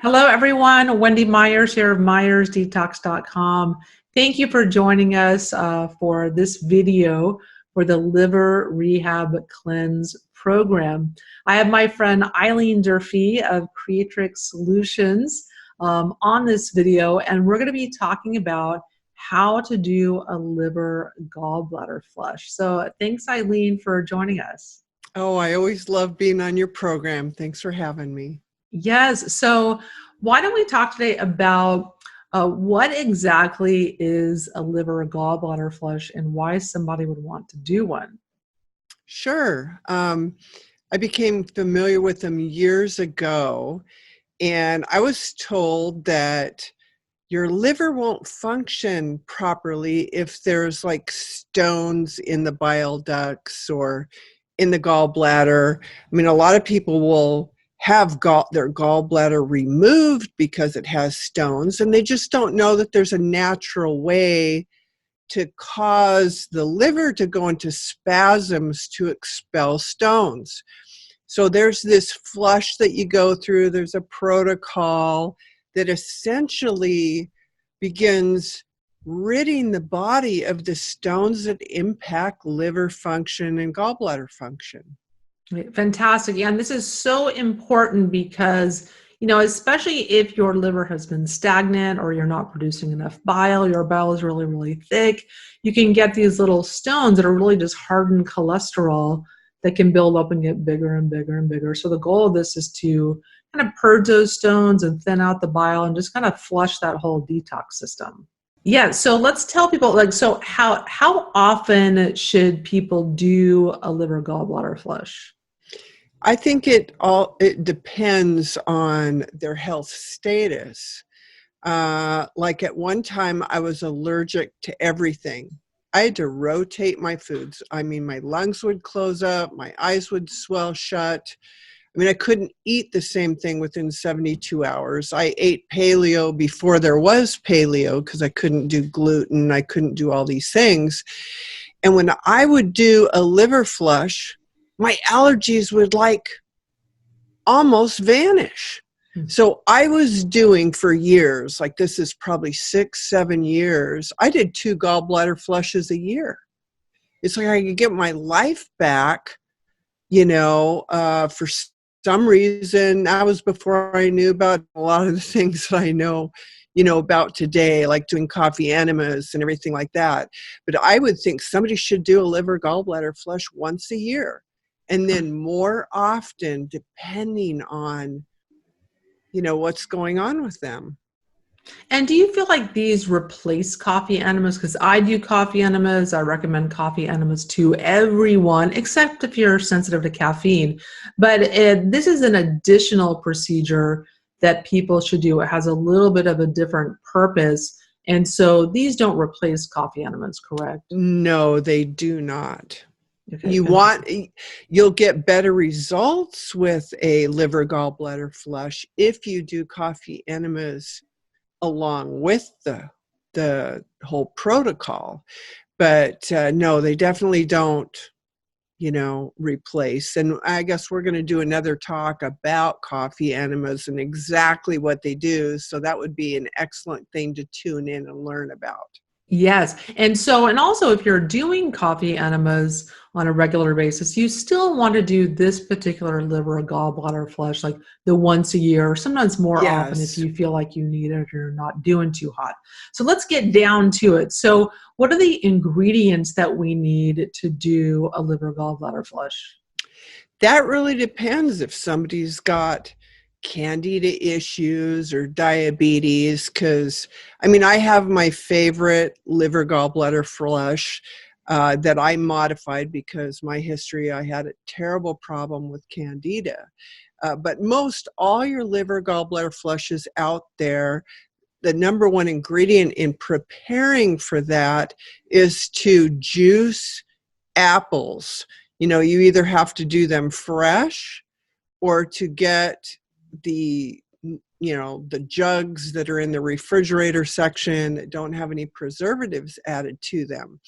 Hello, everyone. Wendy Myers here of MyersDetox.com. Thank you for joining us for this video for the Liver Rehab Cleanse Program. I have my friend Eileen Durfee of Creatrix Solutions on this video, and we're going to be talking about how to do a liver gallbladder flush. So thanks, Eileen, for joining us. Oh, I always love being on your program. Thanks for having me. Yes. So why don't we talk today about what exactly is a liver gallbladder flush and why somebody would want to do one? Sure. I became familiar with them years ago, and I was told that your liver won't function properly if there's like stones in the bile ducts or in the gallbladder. I mean, a lot of people will have their gallbladder removed because it has stones, and they just don't know that there's a natural way to cause the liver to go into spasms to expel stones. So there's this flush that you go through. There's a protocol that essentially begins ridding the body of the stones that impact liver function and gallbladder function. Fantastic. And this is so important because, especially if your liver has been stagnant or you're not producing enough bile, your bile is really, really thick, you can get these little stones that are really just hardened cholesterol that can build up and get bigger and bigger and bigger. So the goal of this is to kind of purge those stones and thin out the bile and just kind of flush that whole detox system. Yeah, so let's tell people, how often should people do a liver gallbladder flush? I think it depends on their health status. Like at one time, I was allergic to everything. I had to rotate my foods. I mean, my lungs would close up, my eyes would swell shut. I mean, I couldn't eat the same thing within 72 hours. I ate paleo before there was paleo because I couldn't do gluten. I couldn't do all these things. And when I would do a liver flush, my allergies would almost vanish. So I was doing for years, like this is probably 6-7 years, I did 2 gallbladder flushes a year. It's like I could get my life back, for some reason. That was before I knew about a lot of the things that I know, about today, like doing coffee enemas and everything like that. But I would think somebody should do a liver gallbladder flush once a year. And then more often, depending on, what's going on with them. And do you feel like these replace coffee enemas? Because I do coffee enemas. I recommend coffee enemas to everyone, except if you're sensitive to caffeine. But this is an additional procedure that people should do. It has a little bit of a different purpose. And so these don't replace coffee enemas, correct? No, they do not. Okay. You'll get better results with a liver gallbladder flush if you do coffee enemas along with the whole protocol. But no, they definitely don't, replace. And I guess we're going to do another talk about coffee enemas and exactly what they do. So that would be an excellent thing to tune in and learn about. Yes. And also if you're doing coffee enemas on a regular basis, you still want to do this particular liver gallbladder flush, like the once a year, or sometimes more often if you feel like you need it or you're not doing too hot. So let's get down to it. So what are the ingredients that we need to do a liver gallbladder flush? That really depends if somebody's got candida issues or diabetes, because I have my favorite liver gallbladder flush that I modified because my history, I had a terrible problem with candida. But most all your liver gallbladder flushes out there, the number one ingredient in preparing for that is to juice apples. You either have to do them fresh or to get the jugs that are in the refrigerator section that don't have any preservatives added to them.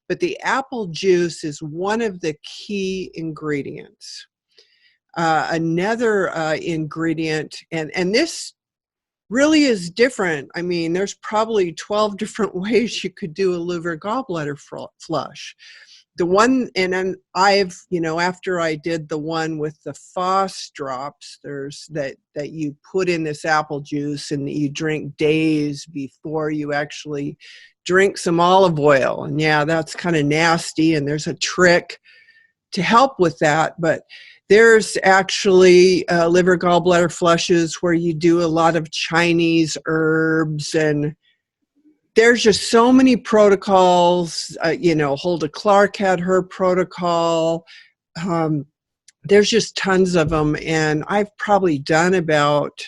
But the apple juice is one of the key ingredients. Another ingredient, and this really is different. I mean, there's probably 12 different ways you could do a liver gallbladder flush. The one, and then I've, after I did the one with the FOS drops, there's that you put in this apple juice and you drink days before you actually drink some olive oil. And yeah, that's kind of nasty. And there's a trick to help with that. But there's actually liver gallbladder flushes where you do a lot of Chinese herbs, and there's just so many protocols. Hulda Clark had her protocol. There's just tons of them. And I've probably done about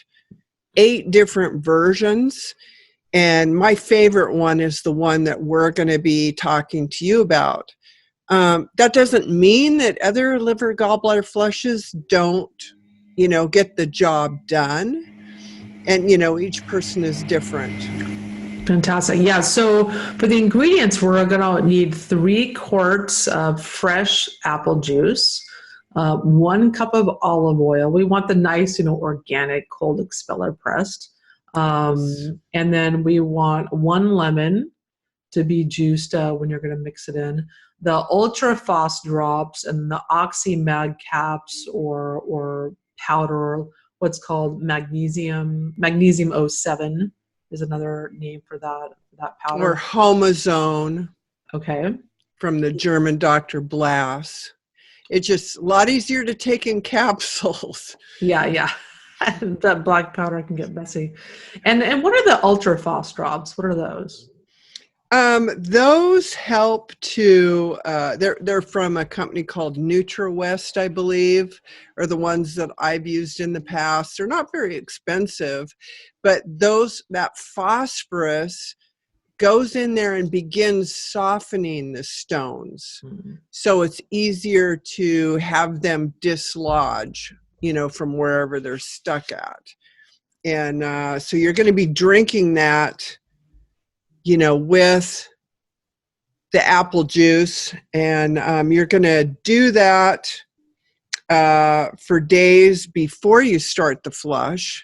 8 different versions. And my favorite one is the one that we're going to be talking to you about. That doesn't mean that other liver gallbladder flushes don't, get the job done. And, each person is different. Fantastic. Yeah. So for the ingredients, we're going to need 3 quarts of fresh apple juice, 1 cup of olive oil. We want the nice, organic, cold expeller pressed. And then we want 1 lemon to be juiced when you're going to mix it in. The Ultra FOS drops and the Oxy Mag caps or powder, what's called magnesium 07 is another name for that powder. Or Homozone. Okay. From the German Dr. Blass. It's just a lot easier to take in capsules. Yeah. That black powder can get messy. And what are the Ultra FOS drops? What are those? Those help to, they're from a company called NutraWest, I believe, are the ones that I've used in the past. They're not very expensive, but that phosphorus goes in there and begins softening the stones. Mm-hmm. So it's easier to have them dislodge, from wherever they're stuck at. And so you're going to be drinking that, with the apple juice, and you're going to do that for days before you start the flush.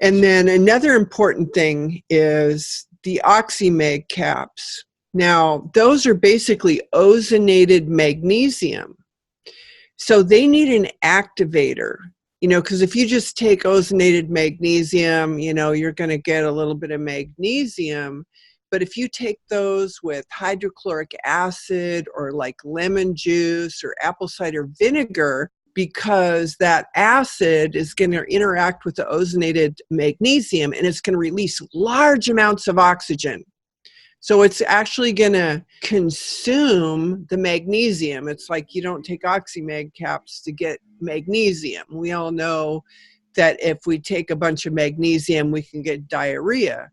And then another important thing is the Oxy Mag caps. Now, those are basically ozonated magnesium. So they need an activator. Because if you just take ozonated magnesium, you're going to get a little bit of magnesium. But if you take those with hydrochloric acid or like lemon juice or apple cider vinegar, because that acid is going to interact with the ozonated magnesium and it's going to release large amounts of oxygen. So it's actually going to consume the magnesium. It's like you don't take Oxymag caps to get magnesium. We all know that if we take a bunch of magnesium, we can get diarrhea.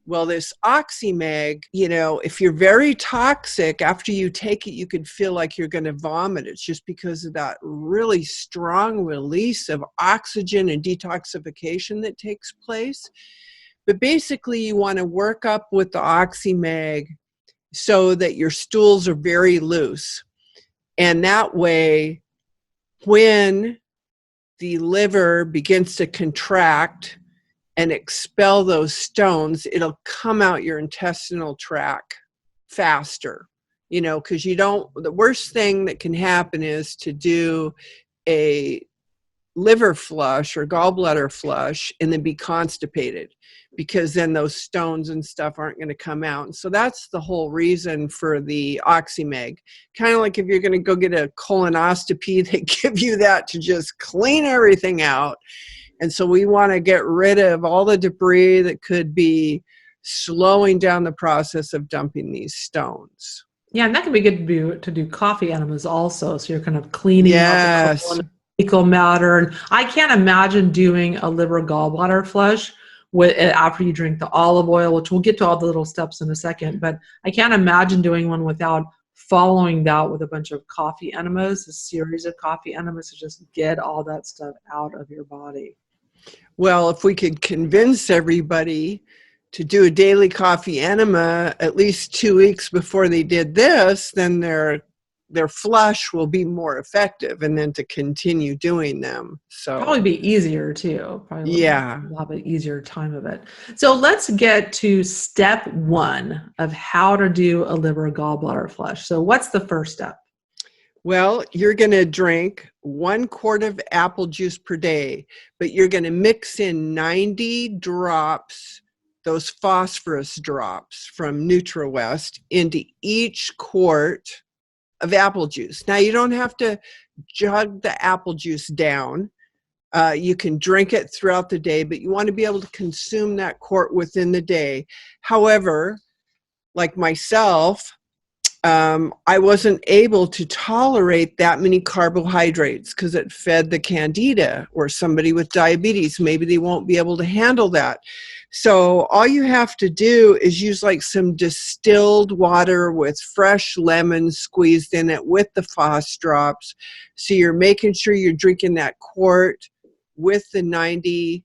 Well, this Oxymag, if you're very toxic, after you take it, you can feel like you're going to vomit. It's just because of that really strong release of oxygen and detoxification that takes place. But basically, you want to work up with the Oxymag so that your stools are very loose. And that way, when the liver begins to contract and expel those stones, it'll come out your intestinal tract faster. Because the worst thing that can happen is to do a liver flush or gallbladder flush and then be constipated, because then those stones and stuff aren't going to come out. And so that's the whole reason for the Oxymag. Kind of like if you're going to go get a colonoscopy, they give you that to just clean everything out. And so we want to get rid of all the debris that could be slowing down the process of dumping these stones. Yeah, and that can be good to do coffee enemas also. So you're kind of cleaning out the fecal matter. And I can't imagine doing a liver gallbladder flush after you drink the olive oil, which we'll get to all the little steps in a second. But I can't imagine doing one without following that with a bunch of coffee enemas, a series of coffee enemas to just get all that stuff out of your body. Well, if we could convince everybody to do a daily coffee enema at least 2 weeks before they did this, then they're their flush will be more effective, and then to continue doing them. So probably be easier too. Probably yeah. we'll have an easier time of it. So let's get to step one of how to do a liver gallbladder flush. So what's the first step? Well, you're going to drink 1 quart of apple juice per day, but you're going to mix in 90 drops, those phosphorus drops from NutraWest, into each quart of apple juice. Now, you don't have to jug the apple juice down. You can drink it throughout the day, but you want to be able to consume that quart within the day. However, like myself, I wasn't able to tolerate that many carbohydrates because it fed the candida, or somebody with diabetes, maybe they won't be able to handle that. So all you have to do is use like some distilled water with fresh lemon squeezed in it with the phos drops. So you're making sure you're drinking that quart with the 90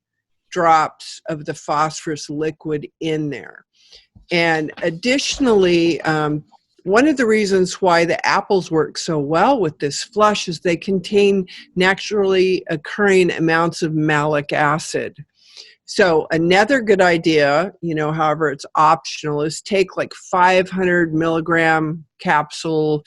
drops of the phosphorus liquid in there. And additionally, one of the reasons why the apples work so well with this flush is they contain naturally occurring amounts of malic acid. So another good idea, however, it's optional, is take like 500 milligram capsule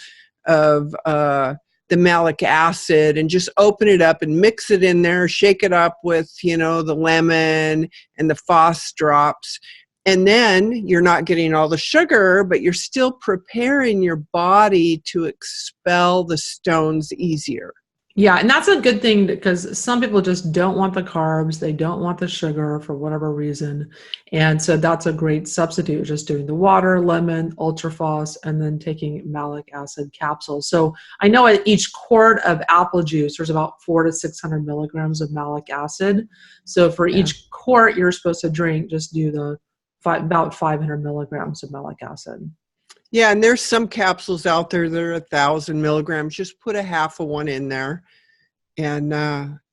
of the malic acid and just open it up and mix it in there, shake it up with, the lemon and the phos drops. And then you're not getting all the sugar, but you're still preparing your body to expel the stones easier. Yeah, and that's a good thing because some people just don't want the carbs. They don't want the sugar for whatever reason. And so that's a great substitute, just doing the water, lemon, ultra-phos, and then taking malic acid capsules. So I know at each quart of apple juice, there's about 400 to 600 milligrams of malic acid. So for each quart you're supposed to drink, just do about 500 milligrams of malic acid. Yeah, and there's some capsules out there that are 1,000 milligrams. Just put a half of one in there. And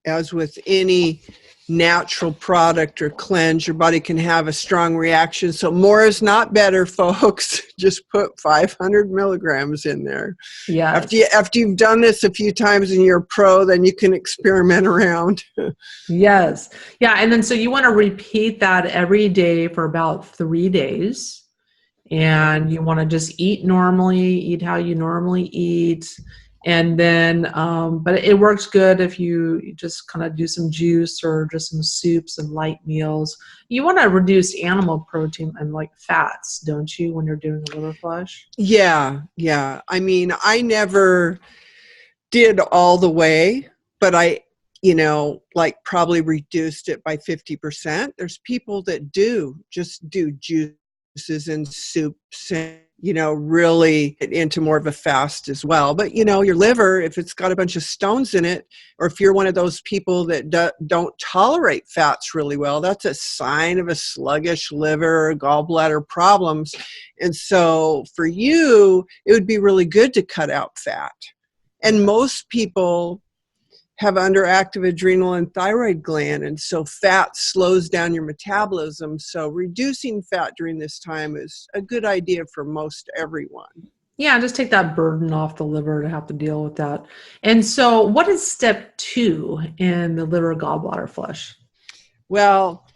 as with any natural product or cleanse, your body can have a strong reaction. So more is not better, folks. Just put 500 milligrams in there. Yeah. After you've done this a few times and you're a pro, then you can experiment around. Yes. Yeah. And then so you want to repeat that every day for about 3 days. And you want to just eat normally, eat how you normally eat. And then, but it works good if you just kind of do some juice or just some soups and light meals. You want to reduce animal protein and like fats, don't you, when you're doing a liver flush? Yeah. I mean, I never did all the way, but I, probably reduced it by 50%. There's people that just do juices and soups and, really get into more of a fast as well. But, your liver, if it's got a bunch of stones in it, or if you're one of those people that don't tolerate fats really well, that's a sign of a sluggish liver or gallbladder problems. And so for you, it would be really good to cut out fat. And most people have underactive adrenal and thyroid gland, and so fat slows down your metabolism. So reducing fat during this time is a good idea for most everyone. Yeah, just take that burden off the liver to have to deal with that. And so what is step 2 in the liver gallbladder flush? Well,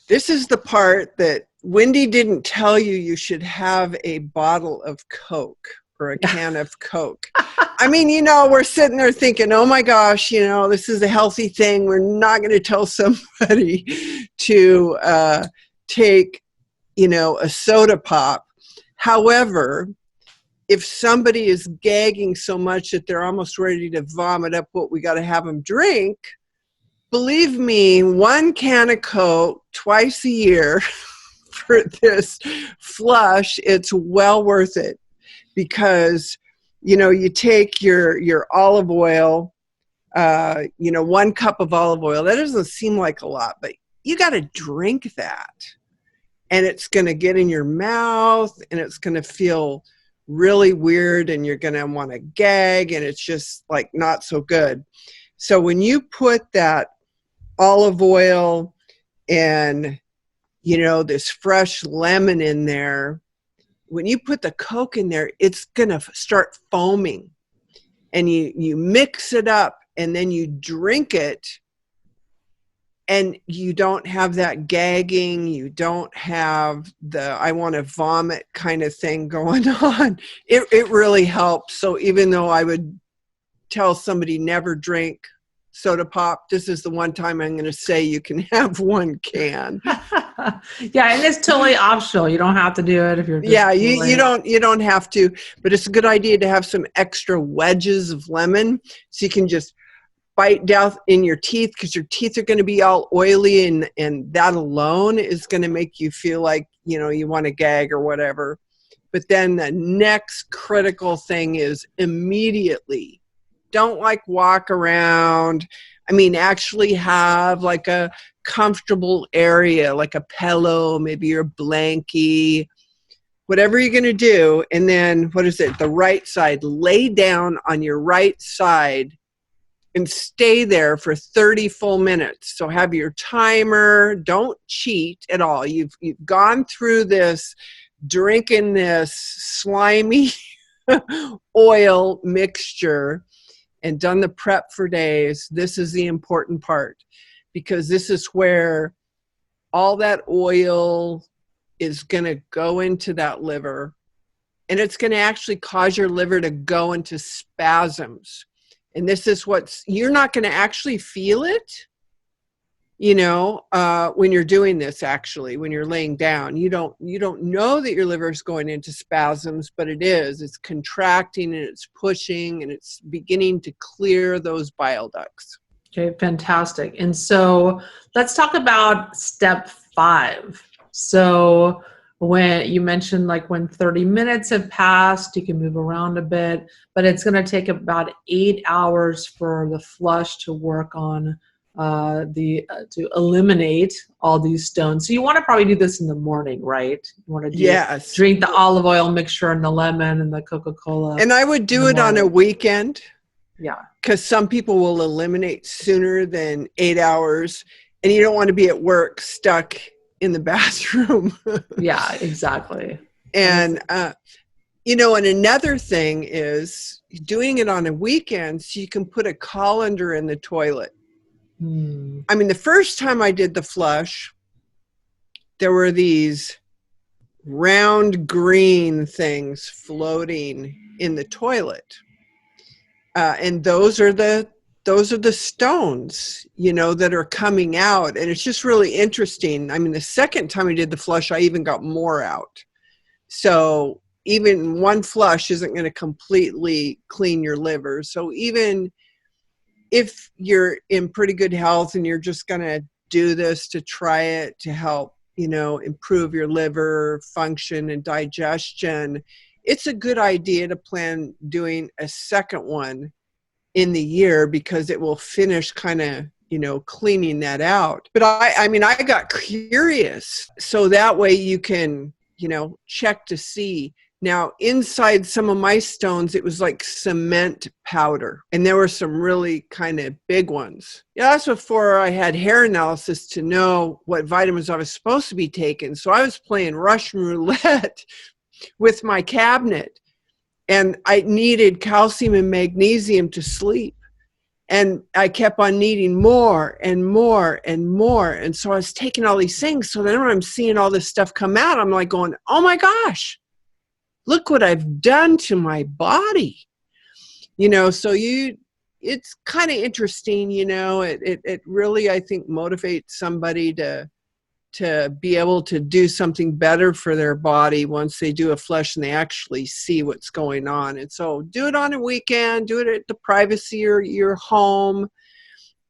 this is the part that Wendy didn't tell you should have a bottle of Coke or a can of Coke. I mean, we're sitting there thinking, oh my gosh, this is a healthy thing. We're not going to tell somebody to take, a soda pop. However, if somebody is gagging so much that they're almost ready to vomit up what we got to have them drink, believe me, 1 can of Coke twice a year for this flush, it's well worth it. Because, you take your olive oil, 1 cup of olive oil. That doesn't seem like a lot, but you got to drink that. And it's going to get in your mouth and it's going to feel really weird and you're going to want to gag and it's just like not so good. So when you put that olive oil and, this fresh lemon in there, when you put the Coke in there, it's going to start foaming and you mix it up and then you drink it, and you don't have that gagging, you don't have the I want to vomit kind of thing going on. It really helps. So even though I would tell somebody never drink soda pop, this is the one time I'm going to say you can have one can. Yeah, and it's totally optional. You don't have to do it if you're just you don't have to, but it's a good idea to have some extra wedges of lemon so you can just bite down in your teeth, because your teeth are going to be all oily, and that alone is going to make you feel like, you know, you want to gag or whatever. But then the next critical thing is immediately, don't like walk around. I mean, actually have like a comfortable area, like a pillow, maybe your blankie, whatever you're going to do. And then what is it? The right side, lay down on your right side and stay there for 30 full minutes. So have your timer, don't cheat at all. You've gone through this, drinking this slimy oil mixture and done the prep for days. This is the important part, because this is where all that oil is going to go into that liver, and it's going to actually cause your liver to go into spasms. And this is you're not going to actually feel it, you know, when you're doing this. Actually, when you're laying down, you don't know that your liver is going into spasms, but it is. It's contracting and it's pushing and it's beginning to clear those bile ducts. Okay, fantastic. And so let's talk about step 5. So when you mentioned, like, when 30 minutes have passed, you can move around a bit, but it's going to take about 8 hours for the flush to work on to eliminate all these stones. So you want to probably do this in the morning, right? You want to drink the olive oil mixture and the lemon and the Coca-Cola. And I would do it on a weekend. Yeah. Because some people will eliminate sooner than 8 hours, and you don't want to be at work stuck in the bathroom. Yeah, exactly. And, you know, and another thing is doing it on a weekend so you can put a colander in the toilet. I mean, the first time I did the flush, there were these round green things floating in the toilet. And those are the stones, you know, that are coming out. And it's just really interesting. I mean, the second time I did the flush, I even got more out. So even one flush isn't going to completely clean your liver. So even if you're in pretty good health and you're just going to do this to try it to help, you know, improve your liver function and digestion, it's a good idea to plan doing a second one in the year, because it will finish kind of, you know, cleaning that out. But I mean, I got curious. So that way you can, you know, check to see. Now, inside some of my stones, it was like cement powder. And there were some really kind of big ones. Yeah, that's before I had hair analysis to know what vitamins I was supposed to be taking. So I was playing Russian roulette with my cabinet. And I needed calcium and magnesium to sleep. And I kept on needing more and more and more. And so I was taking all these things. So then when I'm seeing all this stuff come out, I'm like going, oh my gosh, look what I've done to my body. You know, so it's kind of interesting, you know, it really, I think, motivates somebody to be able to do something better for their body once they do a flush and they actually see what's going on. And so do it on a weekend, do it at the privacy of your home.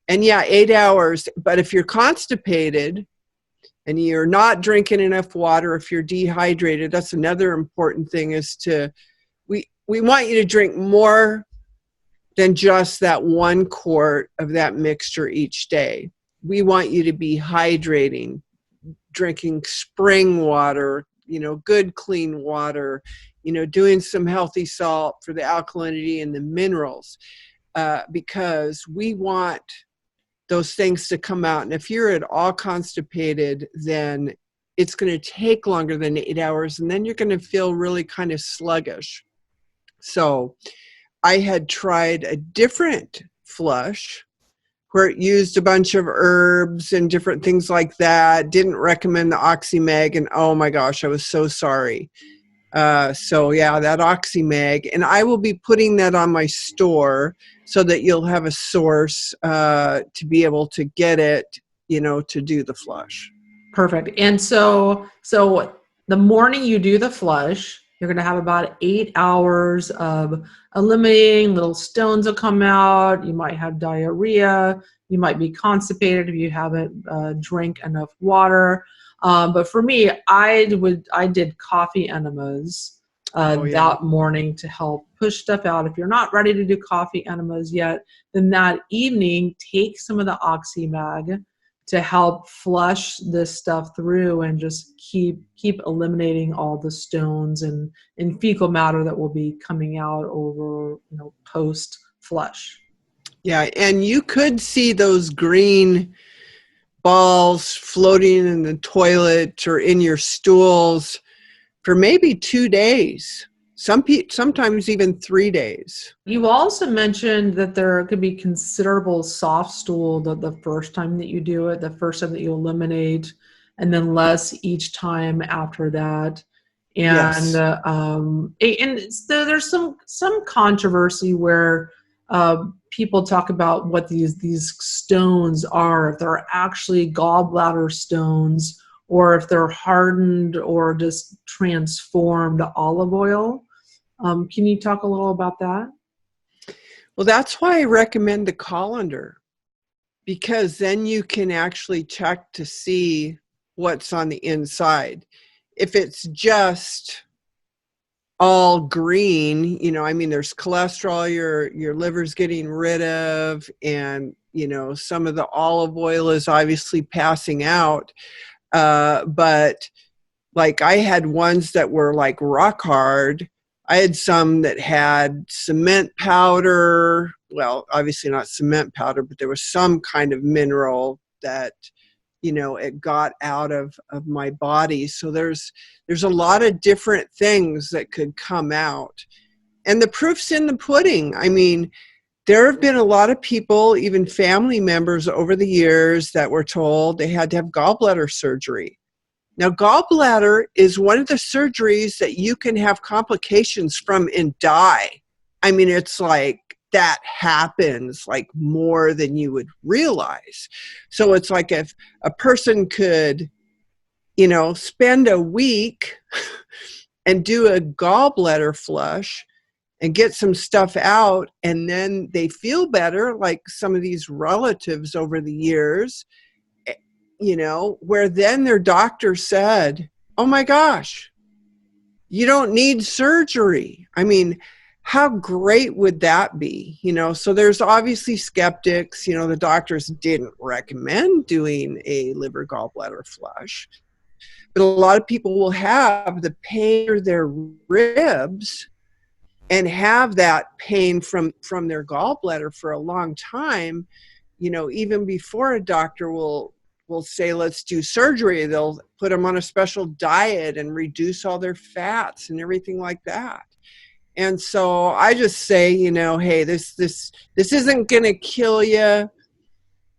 And yeah, 8 hours. But if you're constipated and you're not drinking enough water, if you're dehydrated, that's another important thing, is we want you to drink more than just that 1 quart of that mixture each day. We want you to be hydrating, drinking spring water, you know, good clean water, you know, doing some healthy salt for the alkalinity and the minerals, because we want those things to come out. And if you're at all constipated, then it's going to take longer than 8 hours, and then you're going to feel really kind of sluggish. So I had tried a different flush where it used a bunch of herbs and different things like that. Didn't recommend the OxyMag, and oh my gosh, I was so sorry. So yeah, that OxyMag, and I will be putting that on my store so that you'll have a source to be able to get it, to do the flush. Perfect. And so the morning you do the flush, you're going to have about 8 hours of eliminating. Little stones will come out. You might have diarrhea. You might be constipated if you haven't drank enough water. But for me, I did coffee enemas that morning to help push stuff out. If you're not ready to do coffee enemas yet, then that evening, take some of the OxyMag to help flush this stuff through and just keep eliminating all the stones and fecal matter that will be coming out over, post flush. Yeah, and you could see those green balls floating in the toilet or in your stools for maybe 2 days. Sometimes even 3 days. You also mentioned that there could be considerable soft stool the first time that you do it, the first time that you eliminate, and then less each time after that. And Yes. And so there's some controversy where people talk about what these stones are, if they're actually gallbladder stones or if they're hardened or just transformed olive oil. Can you talk a little about that? Well, that's why I recommend the colander, because then you can actually check to see what's on the inside. If it's just all green, there's cholesterol your liver's getting rid of, and, some of the olive oil is obviously passing out. But like I had ones that were like rock hard. I had some that had cement powder. Well, obviously not cement powder, but there was some kind of mineral that, it got out of my body. So there's a lot of different things that could come out. And the proof's in the pudding. I mean, there have been a lot of people, even family members over the years, that were told they had to have gallbladder surgery. Now, gallbladder is one of the surgeries that you can have complications from and die. I mean, it's like that happens like more than you would realize. So it's like if a person could, spend a week and do a gallbladder flush and get some stuff out, and then they feel better, like some of these relatives over the years, where then their doctor said, oh my gosh, you don't need surgery. I mean, how great would that be? So there's obviously skeptics. The doctors didn't recommend doing a liver gallbladder flush, but a lot of people will have the pain in their ribs and have that pain from their gallbladder for a long time, even before a doctor will say, let's do surgery. They'll put them on a special diet and reduce all their fats and everything like that. And so I just say, hey, this isn't going to kill you,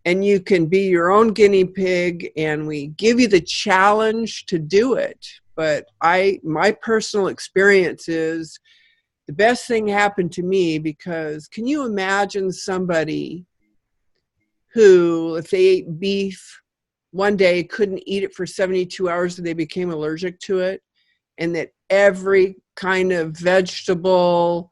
and you can be your own guinea pig, and we give you the challenge to do it. But my personal experience is the best thing happened to me, because can you imagine somebody who, if they ate beef one day, couldn't eat it for 72 hours and they became allergic to it, and that every kind of vegetable,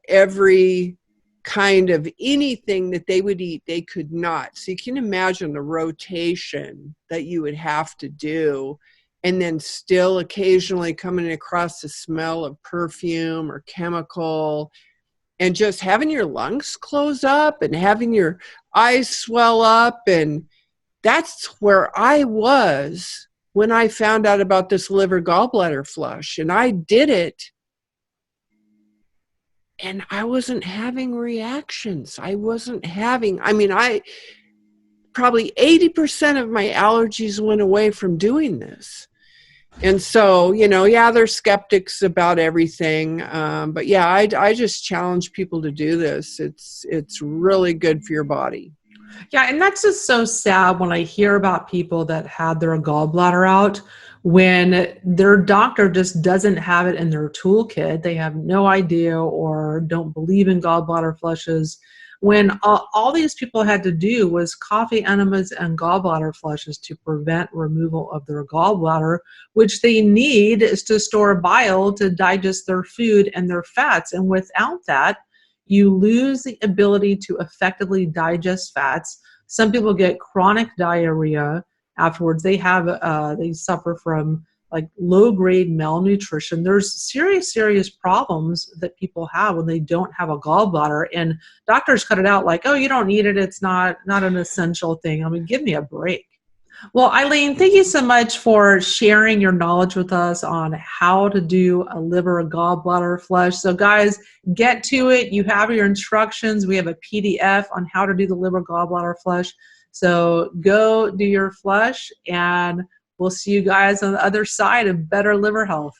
every kind of anything that they would eat, they could not. So you can imagine the rotation that you would have to do, and then still occasionally coming across the smell of perfume or chemical, and just having your lungs close up and having your eyes swell up. And that's where I was when I found out about this liver gallbladder flush. And I did it, and I wasn't having reactions. Probably 80% of my allergies went away from doing this. And so, yeah, they're skeptics about everything. But yeah, I just challenge people to do this. It's really good for your body. Yeah, and that's just so sad when I hear about people that had their gallbladder out when their doctor just doesn't have it in their toolkit. They have no idea or don't believe in gallbladder flushes. When all these people had to do was coffee enemas and gallbladder flushes to prevent removal of their gallbladder, which they need is to store bile to digest their food and their fats. And without that, you lose the ability to effectively digest fats. Some people get chronic diarrhea afterwards. They suffer from like low-grade malnutrition. There's serious problems that people have when they don't have a gallbladder, and doctors cut it out like, oh, you don't need it. It's not an essential thing. I mean, give me a break. Well, Eileen, thank you so much for sharing your knowledge with us on how to do a liver gallbladder flush. So guys, get to it. You have your instructions. We have a PDF on how to do the liver gallbladder flush. So go do your flush, and we'll see you guys on the other side of better liver health.